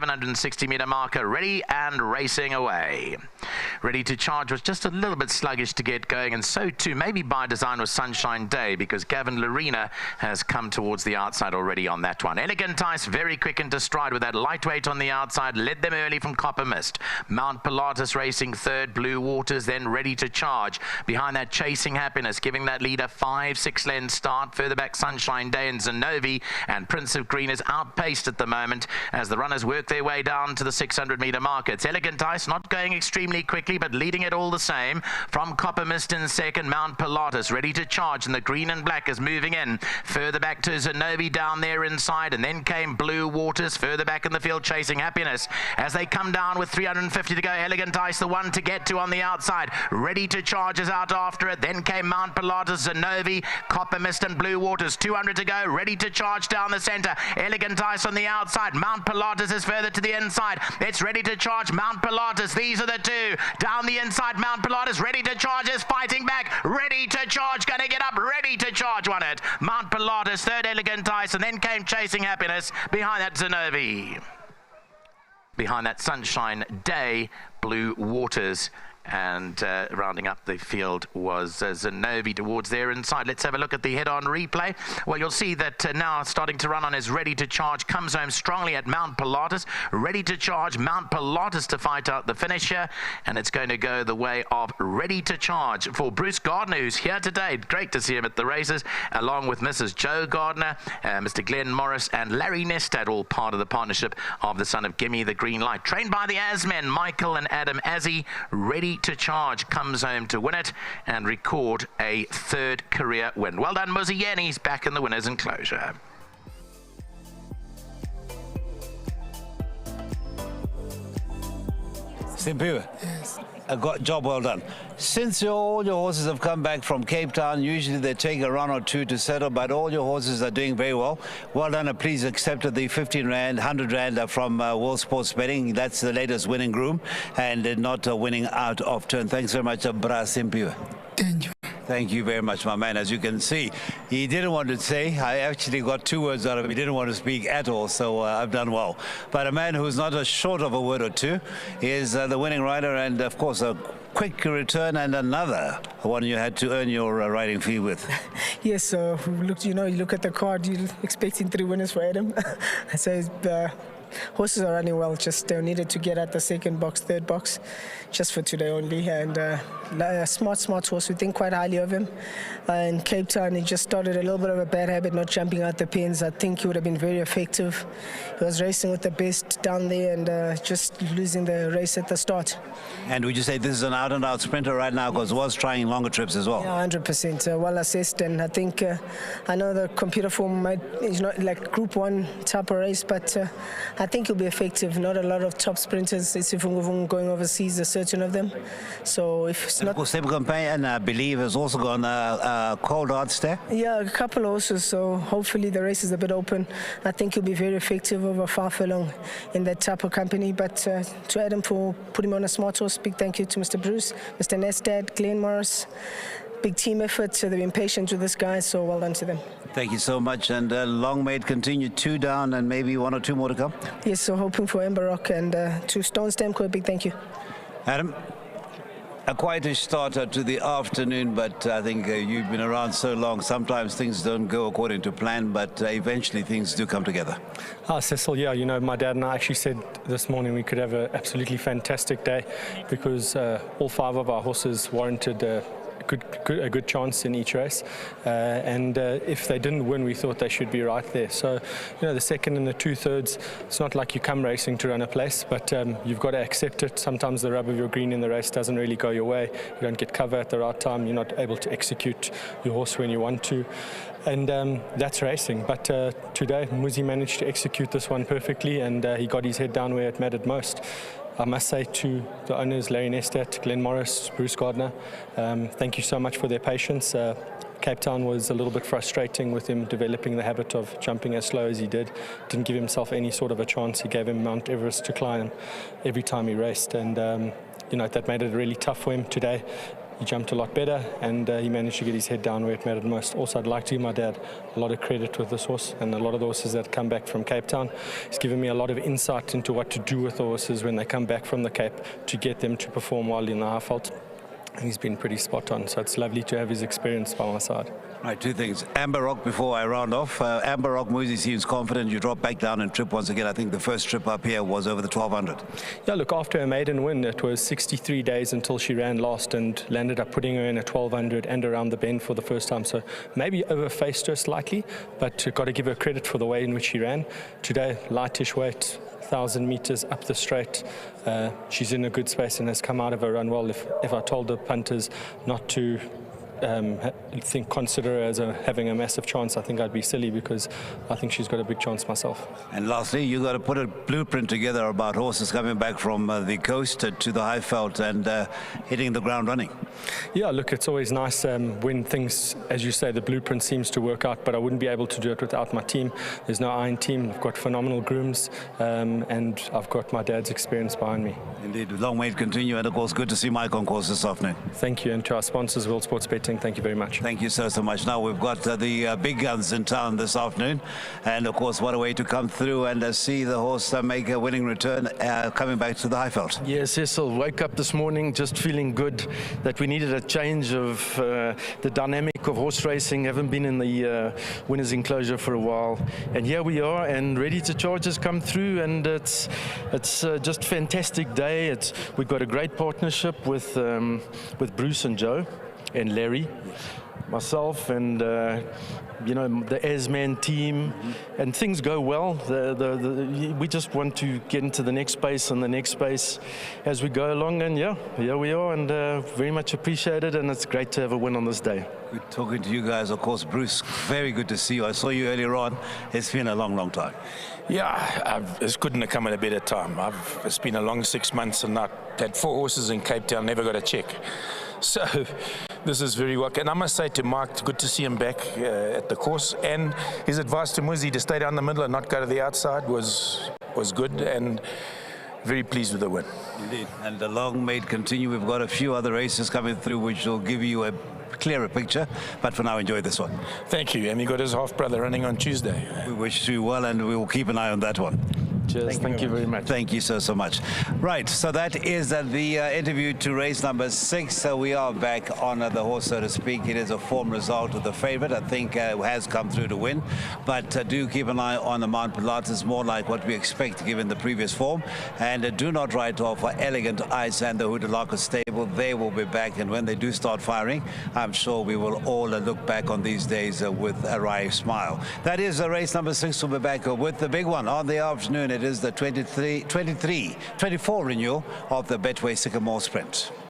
1160-meter marker, ready and racing away. Ready to Charge was just a little bit sluggish to get going, and so too, maybe by design, was Sunshine Day, because Gavin Lorena has come towards the outside already on that one. Elegant Ice, very quick into stride with that lightweight on the outside, led them early from Copper Mist. Mount Pilatus racing third, Blue Waters then Ready to Charge. Behind that, Chasing Happiness, giving that leader 5-6 length start. Further back, Sunshine Day and Zenovi, and Prince of Green is outpaced at the moment as the runners work their way down to the 600-meter marker. It's Elegant Ice, not going extremely quickly, but leading it all the same. From Copper Mist in second, Mount Pilatus Ready to Charge, and the green and black is moving in. Further back to Zenovi down there inside, and then came Blue Waters. Further back in the field, Chasing Happiness. As they come down with 350 to go, Elegant Ice, the one to get to on the outside. Ready to Charge is out after it. Then came Mount Pilatus, Zenovi, Copper Mist and Blue Waters. 200 to go. Ready to Charge down the center. Elegant Ice on the outside. Mount Pilatus is further to the inside. It's Ready to Charge, Mount Pilatus. These are the two. Down the inside, Mount Pilatus. Ready to Charge is fighting back. Ready to Charge, going to get up. Ready to Charge won it. Mount Pilatus, third Elegant Ice, and then came Chasing Happiness. Behind that, Zenovi. Behind that, Sunshine Day, Blue Waters. And rounding up the field was Zenovi towards there inside. Let's have a look at the head-on replay. Well, you'll see that now starting to run on is Ready to Charge. Comes home strongly at Mount Pilatus. Ready to Charge, Mount Pilatus to fight out the finisher. And it's going to go the way of Ready to Charge for Bruce Gardner, who's here today. Great to see him at the races, along with Mrs. Joe Gardner, Mr. Glenn Morris, and Larry Nestad, all part of the partnership of the son of Gimme the Green Light. Trained by the Asmen, Michael and Adam Azzi. Ready to Charge comes home to win it and record a third career win. Well done, Muziyen. He's back in the winner's enclosure. Simpiwe. Yes. A job well done. Since all your horses have come back from Cape Town, usually they take a run or two to settle, but all your horses are doing very well. Well done, and please accept the 15 Rand, 100 Rand from World Sports Betting. That's the latest winning groom, and not winning out of turn. Thanks very much, Bra Simpiwe. Thank you. Thank you very much, my man. As you can see, he didn't want to say. I actually got 2 words out of him. He didn't want to speak at all, so I've done well. But a man who's not short of a word or two is the winning rider, and of course a quick return and another one you had to earn your riding fee with. Yes, you look at the card, you're expecting 3 winners for Adam. So horses are running well, just needed to get at the second box, third box, just for today only. And a smart horse, we think quite highly of him. In Cape Town, he just started a little bit of a bad habit, not jumping out the pins. I think he would have been very effective. He was racing with the best down there and just losing the race at the start. And would you say this is an out-and-out sprinter right now, because was trying longer trips as well? Yeah, 100%. Well assessed, and I think I know the computer form is not like Group 1 type of race, but I think he'll be effective. Not a lot of top sprinters. It's if we're going overseas, there's certain of them. So if it's not... Of course, Campaign, I believe, has also gone cold odds there. Yeah, a couple also. So hopefully the race is a bit open. I think he'll be very effective over 5 furlong in that type of company. But to Adam for putting him on a smart horse, big thank you to Mr. Bruce, Mr. Nestad, Glenn Morris. Big team effort, so they've been patient with this guy, so well done to them. Thank you so much, and long may it continue. 2 down and maybe 1 or 2 more to come. Yes, so hoping for Ember Rock, and to Stone Stamco, a big thank you. Adam, a quietish starter to the afternoon, but I think you've been around so long, sometimes things don't go according to plan, but eventually things do come together. Cecil, yeah, you know, my dad and I actually said this morning we could have an absolutely fantastic day, because all 5 of our horses warranted a good chance in each race, and if they didn't win, we thought they should be right there. So, you know, the second and the 2/3, it's not like you come racing to run a place, but you've got to accept it. Sometimes the rub of your green in the race doesn't really go your way. You don't get cover at the right time. You're not able to execute your horse when you want to. And that's racing. But today, Muzi managed to execute this one perfectly, and he got his head down where it mattered most. I must say to the owners, Larry Nestat, Glenn Morris, Bruce Gardner, thank you so much for their patience. Cape Town was a little bit frustrating with him developing the habit of jumping as slow as he did. Didn't give himself any sort of a chance. He gave him Mount Everest to climb every time he raced, and you know, that made it really tough for him today. he jumped a lot better, and he managed to get his head down where it mattered most. Also, I'd like to give my dad a lot of credit with this horse, and a lot of the horses that come back from Cape Town. He's given me a lot of insight into what to do with the horses when they come back from the Cape to get them to perform well in the Highveld. And he's been pretty spot on, so it's lovely to have his experience by my side. Right, two things. Amber Rock before I round off. Amber Rock, Muzi seems confident. You drop back down and trip once again. I think the first trip up here was over the 1200. Yeah, look, after her maiden win, it was 63 days until she ran last and landed up putting her in a 1200 and around the bend for the first time. So maybe overfaced her slightly, but got to give her credit for the way in which she ran. Today, lightish weight, 1,000 meters up the straight. She's in a good space and has come out of her run well. If I told the punters not to consider her as having a massive chance, I think I'd be silly, because I think she's got a big chance myself. And lastly, you got to put a blueprint together about horses coming back from the coast to the Highveld and hitting the ground running. Yeah, look, it's always nice when things, as you say, the blueprint seems to work out, but I wouldn't be able to do it without my team. There's no iron team. I've got phenomenal grooms, and I've got my dad's experience behind me. Indeed, long way to continue, and of course, good to see Mike on course this afternoon. Thank you, and to our sponsors, World Sports Betting, thank you very much. Thank you so much. Now we've got the big guns in town this afternoon, and of course, what a way to come through and see the horse make a winning return coming back to the Highveld. Yes, Cecil, woke up this morning just feeling good that we needed a change of the dynamic of horse racing. Haven't been in the winners enclosure for a while, and here we are, and Ready to Charge has come through, and it's just fantastic day. We've got a great partnership with Bruce and Joe and Larry, myself, and the Asman team, and things go well. We just want to get into the next space and the next space as we go along, and yeah, here we are, and very much appreciated, and it's great to have a win on this day. Good talking to you guys. Of course, Bruce, very good to see you. I saw you earlier on. It's been a long time. Yeah, it couldn't have come at a better time. It's been a long 6 months, and I had 4 horses in Cape Town, never got a check. So this is very welcome. And I must say to Mark, good to see him back at the course. And his advice to Muzi to stay down the middle and not go to the outside was good, and very pleased with the win. Indeed. And the long may it continue. We've got a few other races coming through which will give you a clearer picture, but for now, enjoy this one. Thank you. And he got his half-brother running on Tuesday. We wish you well, and we will keep an eye on that one. Cheers. Thank you very much. Thank you so much. Right, so that is the interview to race number 6. So we are back on the horse, so to speak. It is a form result of the favorite. I think has come through to win, but do keep an eye on the Mount Pilatus, more like what we expect given the previous form. And do not write off for Elegant Ice and the Hoodalaka stable. They will be back, and when they do start firing, I'm sure we will all look back on these days with a wry smile. That is race number 6. We'll be back with the big one on the afternoon. It is the 24 renewal of the Betway Sycamore Sprint.